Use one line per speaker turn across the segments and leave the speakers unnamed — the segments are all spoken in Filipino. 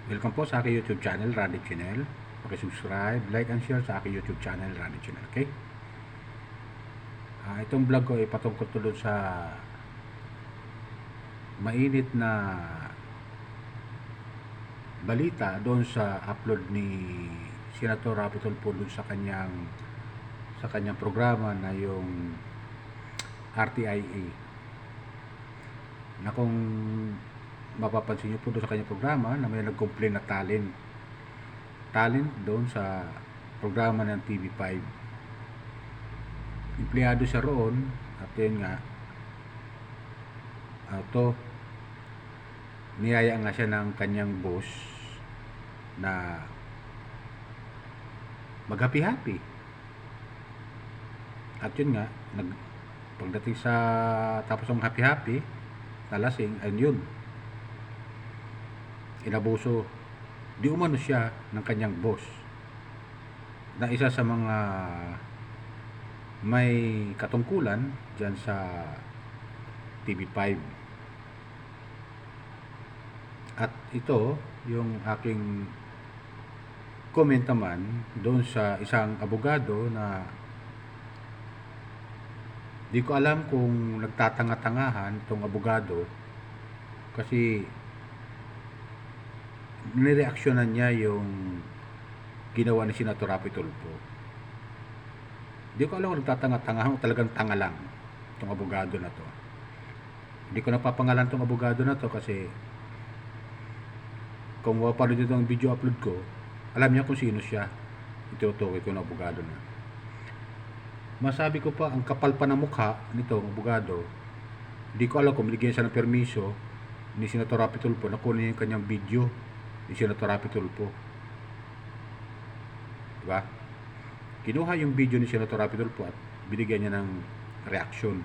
Welcome po sa aking YouTube channel, Randy Channel. Paki-subscribe, like, and share sa aking YouTube channel, Randy Channel. Okay? Itong vlog ko ay patungkol tulad sa mainit na balita doon sa upload ni Senator Rapi Tulfo doon sa kanyang programa na yung RTIA. Na kung mapapansin niyo po doon sa kanyang programa na may nag-complain na talent doon sa programa ng TV5. Empleyado siya roon at yun nga niyaya nga siya ng kanyang boss na mag-happy-happy. At yun nga, pagdating sa tapos ng happy-happy, nalasing, ayun yun, inabuso, di umano siya ng kanyang boss na isa sa mga may katungkulan dyan sa TV5. At ito, yung aking comment naman doon sa isang abogado na di ko alam kung nagtatanga-tangahan itong abogado kasi nireaksyonan niya yung ginawa ni Senator Rapi Tulfo. Di ko alam kung nagtatanga-tangahan o talagang tanga lang itong abogado na to. Hindi ko napapangalan itong abogado na to kasi kung mapapanood nyo itong video upload ko, alam niya kung sino siya. Itutukoy ko na abogado na. Masabi ko pa, ang kapal pa ng mukha nitong abogado, hindi ko alam kung binigyan siya ng permiso ni Senator Rapi Tulfo na kunin yung kanyang video ni Senator Rapi Tulfo. Diba? Kinuha yung video ni Senator Rapi Tulfo at binigyan niya ng reaction.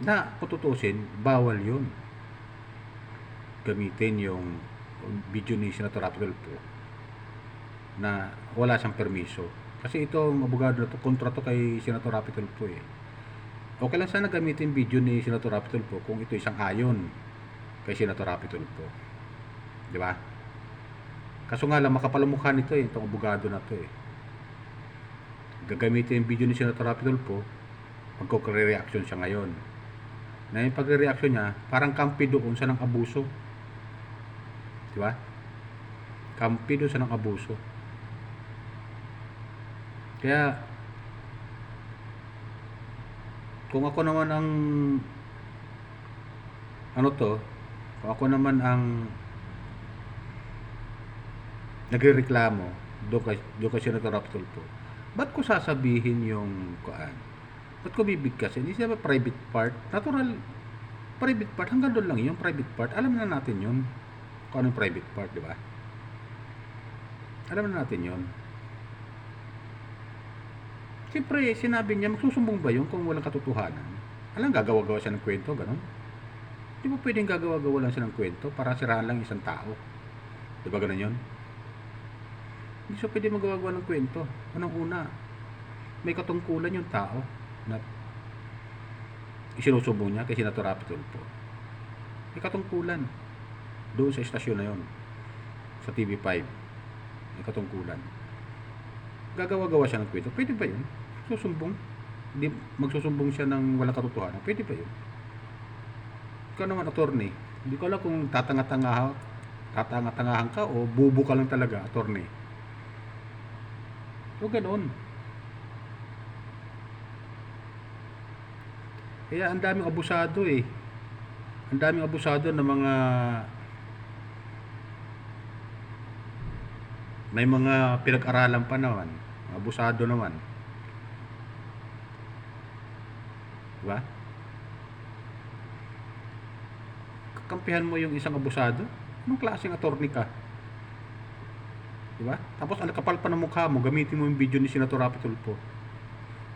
Na kung tutusin, bawal yun. Gamitin yung video ni Senator Rapi Tulfo na wala siyang permiso. Kasi itong abogado na to, kontra to kay Senator Rapi Tulfo eh. Okay lang sana gamitin video ni Senator Rapi Tulfo kung ito isang ayon kay Senator Rapi Tulfo. Di ba? Kaso nga lang, makapal ang mukha nito eh, itong abogado na to eh. Gagamitin yung video ni Senator Rapi Tulfo, magkukre-reaction siya ngayon. Na yung pagre-reaction niya, parang kampi doon sa ng abuso. Di ba? Kampi doon sa ng abuso. Kaya, kung ako naman ang kung ako naman ang nagrereklamo doon kay Senator Rapi Tulfo, ba't ko sasabihin yung kuan? Ba't ko bibigkasin? Hindi siya private part. Natural, private part. Hanggang doon lang yung private part. Alam na natin yun. Kung anong private part, di ba? Alam na natin yun. Siyempre, sinabi niya, magsusumbong ba yun kung walang katotohanan? Alam, gagawa-gawa siya ng kwento, gano'n? Di ba pwedeng gagawa-gawa lang siya ng kwento para siraan lang isang tao? Di ba gano'n yun? Hindi siya pwede magawa-gawa ng kwento. Unang-una, may katungkulan yung tao na isinusumbong niya kay Senator Rapi Tulfo. May katungkulan doon sa estasyon na yon, sa TV5. May katungkulan. Gagawa-gawa siya ng kwento. Pwede ba yun? Susumbong? Hindi, magsusumbong siya ng walang katotohanan. Pwede ba yun? Ikaw naman, attorney. Hindi ko alam kung tatanga-tangahan ka o bubo ka lang talaga, attorney. O ganoon. Kaya ang daming abusado eh. Ang daming abusado ng mga may mga pinag-aralan pa naman. Abusado naman. Diba? Kakampihan mo yung isang abusado? Anong klaseng attorney ka? Diba? Tapos ang kapal pa ng mukha mo, gamitin mo yung video ni Senator Rapi Tulfo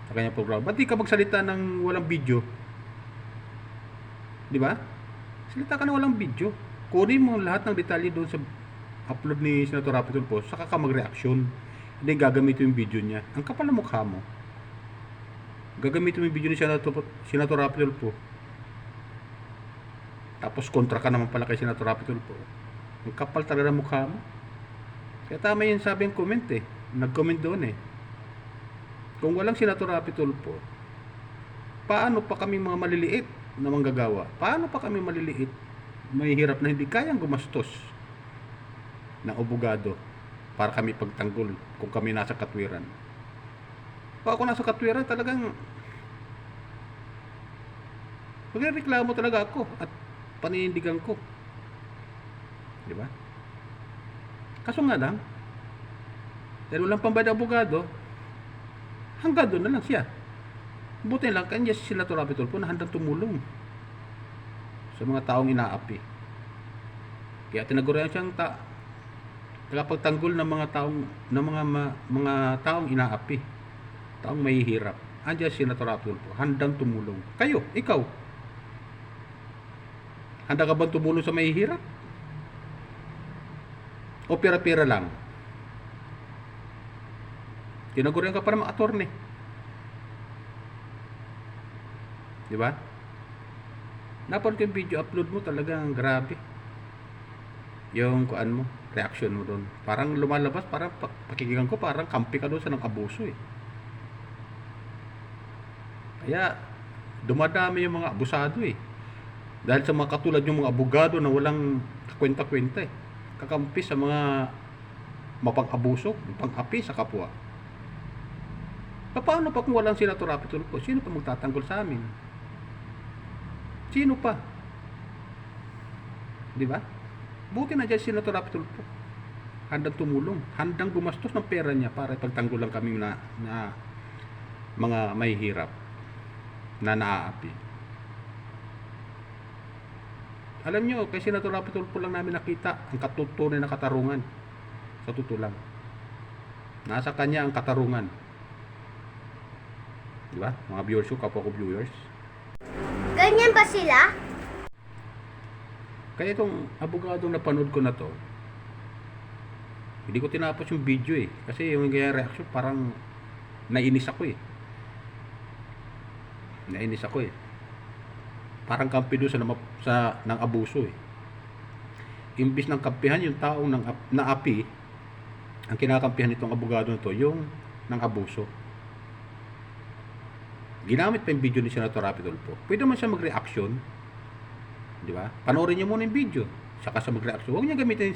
sa kanyang programa. Ba't di ka magsalita ng walang video? Di ba? Salita ka na walang video. Kunin mo lahat ng detalye doon sa upload ni Senator Rapi Tulfo, saka ka mag-reaction. Hindi gagamitin yung video niya. Ang kapal ng mukha mo. Gagamitin mo yung video ni Senator Rapi Tulfo Tapos kontra ka naman pala kay Senator Rapi Tulfo. Ang kapal talaga ng mukha mo. Kaya tama yun sabi yung comment eh. Nag-comment doon eh. Kung walang Senator Rapi Tulfo, paano pa kami mga maliliit na manggagawa? Paano pa kami maliliit, may hirap na hindi kayang gumastos ng abogado para kami pagtanggol kung kami nasa katwiran? Pag ako nasa katwiran, talagang magreklamo talaga ako at paninindigan ko. Di ba? Kaso nga lang, dahil walang pambayad na abogado, hanggang doon na lang siya. Buti lang, kanya si Senator Rapi Tulfo na handang tumulong sa mga taong inaapi. Kaya tinagurian siyang tagapagtanggol ng mga taong mga taong inaapi, taong mahihirap. Andiyan si Senator Rapi Tulfo, handang tumulong. Kayo, ikaw, handa ka bang tumulong sa mahihirap? O pira-pira lang? Tinagurian ka para mga attorney. Di ba? Napanood ko yung video upload mo, talagang grabe. Yung kuan mo, reaction mo doon. Parang lumalabas, parang pakikinggan ko, parang kampi ka doon sa nang-abuso eh. Kaya, dumadami yung mga abusado eh. Dahil sa mga katulad yung mga abogado na walang kakwenta-kwenta eh. Kakampi sa mga mapang-abuso, mapang-api sa kapwa. Paano pa kung walang Senator Rapi Tulfo? Sino pa magtatanggol sa amin? Sino pa? Di ba? Buti na dyan si Senator Rapi Tulfo. Handang tumulong. Handang gumastos ng pera niya para ipagtanggol lang kami na mga mahihirap na naaapi. Alam nyo, kay Senator Rapi Tulfo lang namin nakita ang katutunay na katarungan. Sa totoo lang. Nasa kanya ang katarungan. Di ba? Mga viewers ko, kapwa ko viewers.
Ganyan ba sila?
Kaya itong abogadong napanood ko na to, hindi ko tinapos yung video eh. Kasi yung kaya reaction, parang nainis ako eh. Nainis ako eh. Parang kampi doon sa ng abuso eh. Imbis ng kampihan yung taong naapi, ang kinakampihan nitong abogado na to, yung ng abuso. Ginamit pa yung video ni Senator Rapi Tulfo. Pwede naman siya mag-reaction. Di ba? Panoorin niyo muna yung video. Saka siya mag-reaction. Huwag niya gamitin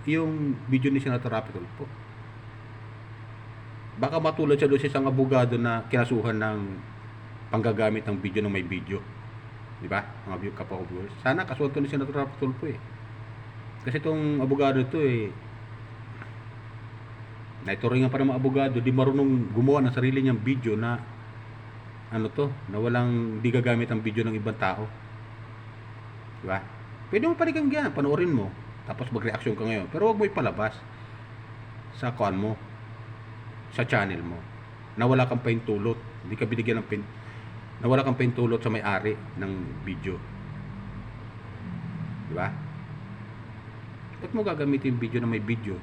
yung video ni Senator Rapi Tulfo. Baka matulad siya doon sa isang abogado na kinasuhan ng panggagamit ng video ng may video. Di ba? Mga view kapwa ko viewers. Sana kasuhan to ni Senator Rapi Tulfo eh. Kasi itong abogado ito eh, naituringan pa ng mga abogado, di marunong gumawa ng sarili niyang video na na walang di gagamit ang video ng ibang tao. Di ba? Pwede mo panikinggan, panoorin mo, tapos mag-reaction ka ngayon. Pero huwag mo ipalabas sa kuan mo, sa channel mo, na wala kang paintulot. Hindi ka binigyan ng na wala kang paintulot sa may-ari ng video. Di ba? Ba't mo gagamitin yung video na may video?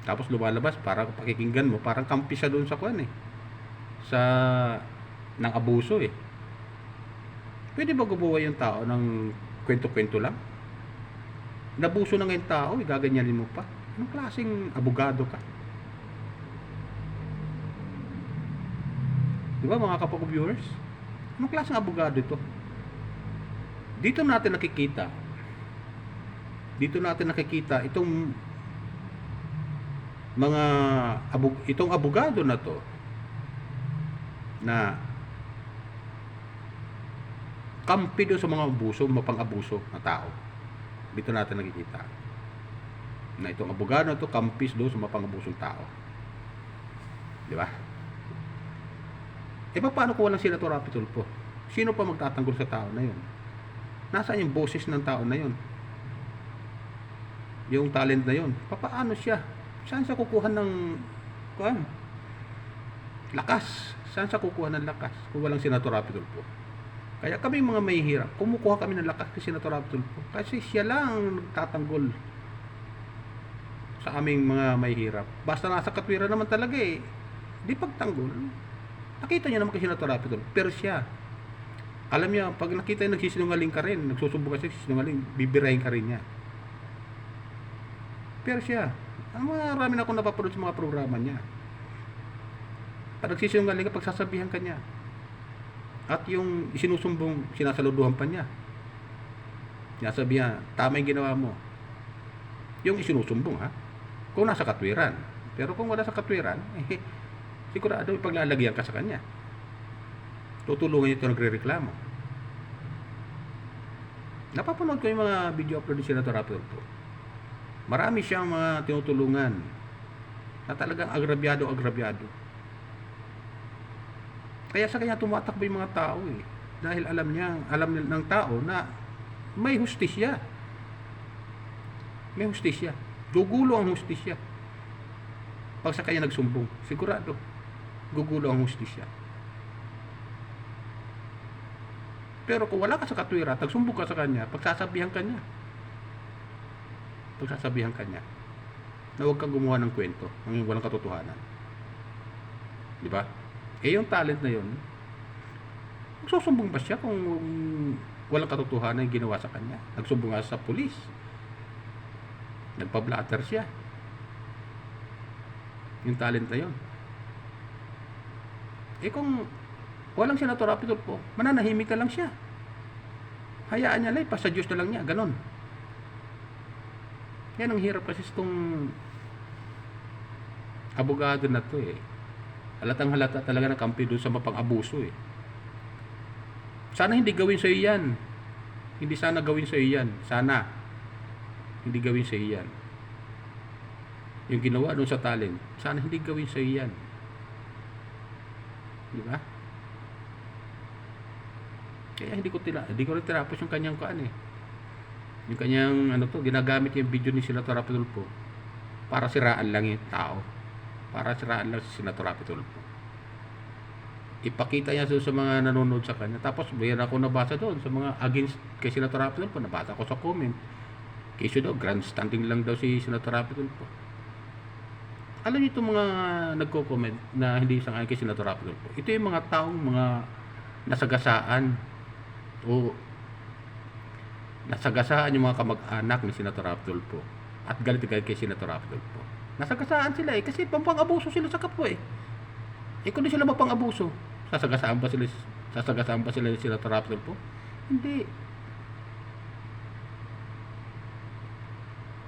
Tapos lumalabas, parang pakikinggan mo, parang kampi siya doon sa kuan eh. Sa ng abuso eh. Pwede ba gumawa yung tao ng kwento-kwento lang? Nabuso na ngayon tao, gaganyanin mo pa. Anong klaseng abogado ka? Di ba mga kapwa ko viewers? Anong klaseng abogado ito? Dito natin nakikita itong mga itong abogado na to na kampi doon sa mga abuso, mapang-abuso na tao. Dito natin nakikita na itong abogado na to kampis doon sa mapang-abusong tao. Di ba? Paano kung walang Senator Rapi Tulfo? Sino pa magtatanggol sa tao na yun? Nasaan yung boses ng tao na yun? Yung talent na yun? Paano siya? Saan siya kukuha ng lakas? Saan siya kukuha ng lakas kung walang Senator Rapi Tulfo? Kaya kami mga mahihirap, kumukuha kami ng lakas kay Senator Rapi Tulfo kasi siya lang ang nagtatanggol sa aming mga mahihirap. Basta nasa katwiran naman talaga eh, di pagtanggol. Nakita niyo naman kay Senator Rapi Tulfo, pero siya Alam niya, pag nakita yung nagsisinungaling ka rin, nagsusumbong ka siya, sinungaling, bibirahin ka rin niya. Pero siya, marami na akong napapanood sa mga programa niya. Pag nagsisinungaling ka, pagsasabihan ka niya. At yung isinusumbong, sinasaluduhan pa niya. Sinasabihan, tama yung ginawa mo. Yung isinusumbong ha, kung nasa katwiran. Pero kung wala sa katwiran, sigurado ipaglalagyan ka sa kanya. Tutulungan niyo ito nagre-reklamo. Napapanood ko yung mga video upload ni Senator Rapi Tulfo. Marami siyang mga tinutulungan na talagang agrabyado. Kaya sa kanya tumatakbo yung mga tao eh. Dahil alam ng tao na may hustisya. May hustisya. Gugulo ang hustisya. Pag sa kanya nagsumbong, sigurado, gugulo ang hustisya. Pero kung wala ka sa katwiran, nagsumbong ka sa kanya, pagsasabihan ka niya. Na huwag kang gumawa ng kwento ng walang katotohanan. Di ba? Eh yung talent na yun, magsusumbong ba siya kung walang katotohanan yung ginawa sa kanya? Nagsumbong nga sa pulis. Nagpa-blatter siya. Yung talent na yun. Eh kung walang Senator Rapi Tulfo, mananahimik na lang siya. Hayaan niya lang, sa Diyos na lang niya, ganon. Yan ang hirap kasi itong abogado na to eh. Halatang halata talaga na kampi doon sa mapang-abuso eh. Sana hindi gawin sa iyo yan. Hindi sana gawin sa iyo yan. Sana. Hindi gawin sa iyo yan. Yung ginawa doon sa talent, sana hindi gawin sa iyo yan. Di ba? Kaya hindi ko rin tinapos yung kanyang yung kanyang ginagamit yung video ni Senator Rapi Tulfo para siraan lang yung tao. Para siraan lang si Senator Rapi Tulfo. Ipakita niya sa mga nanonood sa kanya. Tapos mayroon ako nabasa doon sa mga against kay Senator Rapi Tulfo. Nabasa ko sa comment. Kasi daw, grandstanding lang daw si Senator Rapi Tulfo. Alam niyo itong mga nagko-comment na hindi sang-ayon kay Senator Rapi Tulfo. Ito yung mga taong mga nasagasaan o nasagasaan yung mga kamag-anak ni Senator Rapi Tulfo at galit kay Senator Rapi Tulfo. Nasagasaan sila eh kasi pang-abuso sila sa kapwa eh. Eh kung di sila mapang-abuso, sasagasaan ba sila ni Senator Rapi Tulfo? Hindi.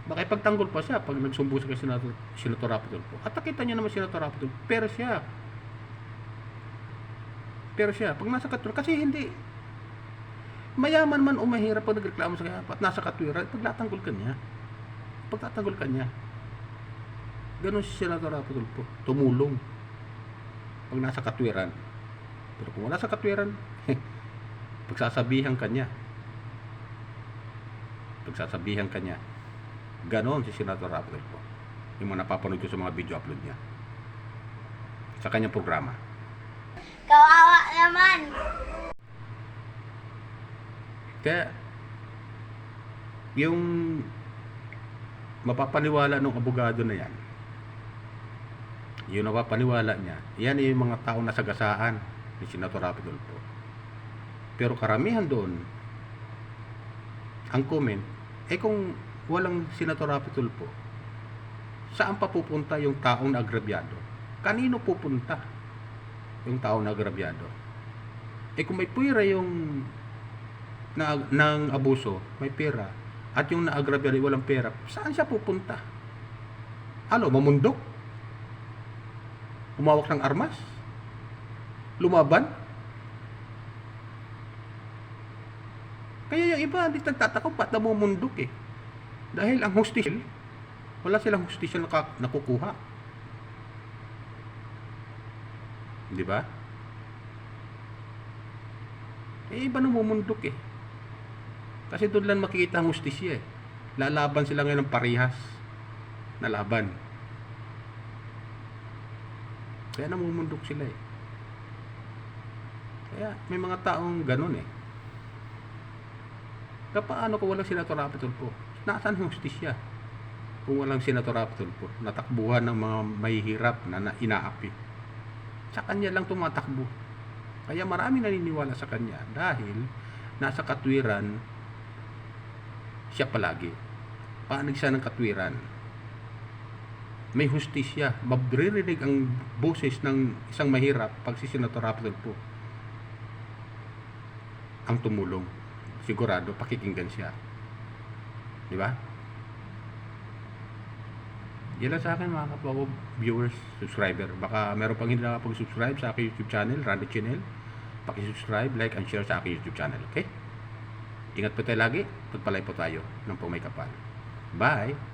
Baka ipagtanggol pa siya pag nagsumbong sa kay Senator Rapi Tulfo. At nakita niya naman Senator Rapi Tulfo, pero siya, pag nasa katwiran, kasi hindi, mayaman man o mahirap pag nagreklamo sa kanya, at nasa katwiran, pagtatanggol ka niya. Ganon si Senator Rapi Tulfo, tumulong pag nasa katwiran. Pero kung wala sa katwiran, pagsasabihan ka niya. Ganon si Senator Rapi Tulfo. Yung mga napapanood ko sa mga video upload niya sa kanyang programa.
Kawawa naman.
Kaya yung mapapaniwala ng abogado na yan, yung napapaniwala niya, yan yung mga taong nasagasaan ni Senator Rapi Tulfo. Pero karamihan doon, ang comment, kung walang Senator Rapi Tulfo, saan pa pupunta yung taong naagrabyado? Kanino pupunta yung taong naagrabyado? Kung may puwira yung ng abuso, may pera, at yung naagrabyado walang pera, saan siya pupunta? Mamundok? Umawak ng armas? Lumaban? Kaya yung iba, hindi nagtatakot, ba't namumundok eh? Dahil ang hostisya, wala silang hostisya nakukuha. Di ba? Iba namumundok eh. Kasi doon lang makikita ang hustisya eh. Lalaban sila ngayon ng parehas na laban. Kaya namumundok sila eh. Kaya may mga taong ganun eh. Paano kung walang Senator Rapi Tulfo? Nasaan ang hustisya? Kung walang Senator Rapi Tulfo, natakbuhan ng mga mahihirap na inaapi. Sa kanya lang tumatakbo. Kaya marami naniniwala sa kanya dahil nasa katwiran siya palagi. Panig siya ng katwiran. May hustisya. Mabririnig ang boses ng isang mahirap pag si Senator Rapi Tulfo ang tumulong. Sigurado, pakikinggan siya. Di ba? Yan lang sa akin mga kapwa ko, viewers, subscriber. Baka meron pang hindi nakapag-subscribe sa aking YouTube channel, Randy Channel. Paki-subscribe, like, and share sa aking YouTube channel. Okay? Ingat po tayo lagi. Pagpalay po tayo ng pumay kapal. Bye!